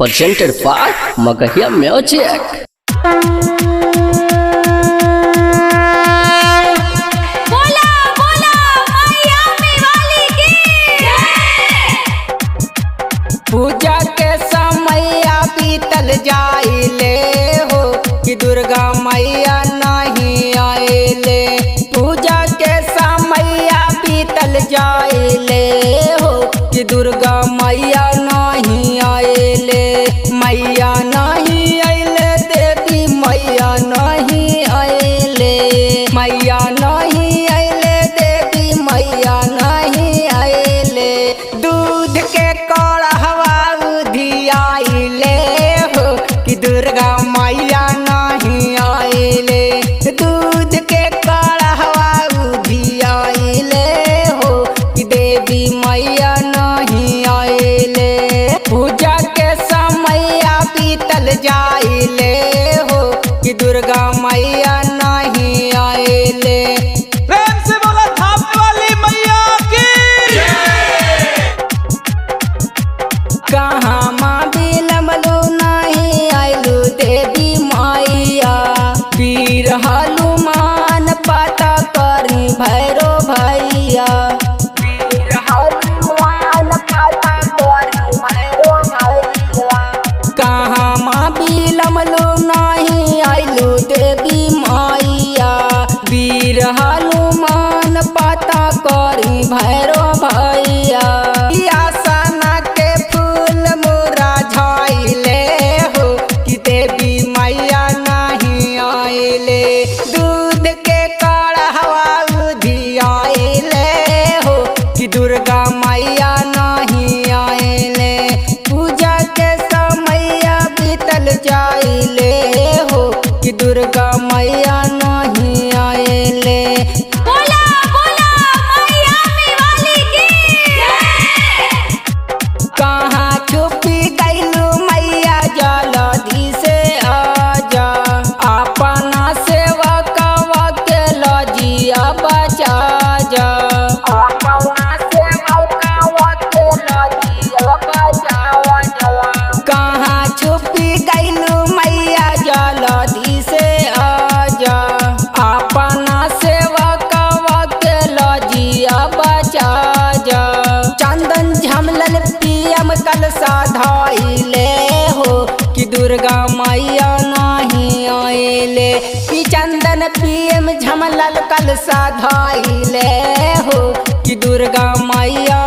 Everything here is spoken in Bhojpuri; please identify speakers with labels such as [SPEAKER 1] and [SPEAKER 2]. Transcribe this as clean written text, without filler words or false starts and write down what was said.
[SPEAKER 1] presented by Magahia Music.
[SPEAKER 2] बोला बोला मैया वाली की
[SPEAKER 3] पूजा के समय बीतल जाइले हो कि दुर्गा मैया नहीं आइले। पूजा के समय बीतल जाइले हो कि दुर्गा मैया नहीं आइले। मैया नहीं आइले, देवी मैया नहीं आइले। मैया नहीं आइले, देवी मैया नहीं आइले। दूध के कड़हवा उधियाइले हो कि दुर्गा मैया नहीं आइले। दूध के कड़हवा उधियाइले हो कि देवी मैया नहीं आइले। पूजा के समय बीतल जाइले हो कि दुर्गा मैया नहीं आइले।
[SPEAKER 4] प्रेम से बोला थापने वाली मैया की।
[SPEAKER 3] कहाँ माँ बिलमलू नहीं आइलू देवी मैया। वीर हनुमान पता करी भैरो भैया। वीर हनुमान पता करी भैरो भैया। कहाँ माँ बिलमलू नहीं आइलू देवी मैया। वीर हनुमान पता करी भैरो भैया। आसना के फूल मुरझाइले हो कि देवी मैया नहीं आइले। दूध के कड़हवा उधियाइले हो कि दुर्गा मैया नहीं आइले। पूजा के समय बीतल जाइले हो कि दुर्गा मैया नहीं आइले।
[SPEAKER 2] बोला बोला मैया वाली की
[SPEAKER 3] कहाँ छुपी गइलू मैया, जल्दी से आजा। अपना सेवकवा के लजिया बचा जा। अपना सेवकवा के लजिया बचा जा। कहाँ छुपी गइलू मैया, जल्दी से आजा। अपना सेवकवा के लजिया बचा जा। चंदन झमलल पियम कलसा धाइले हो कि दुर्गा मैया नहीं आइले। कि चंदन पियम झमलल कलसा धाइले हो कि दुर्गा मैया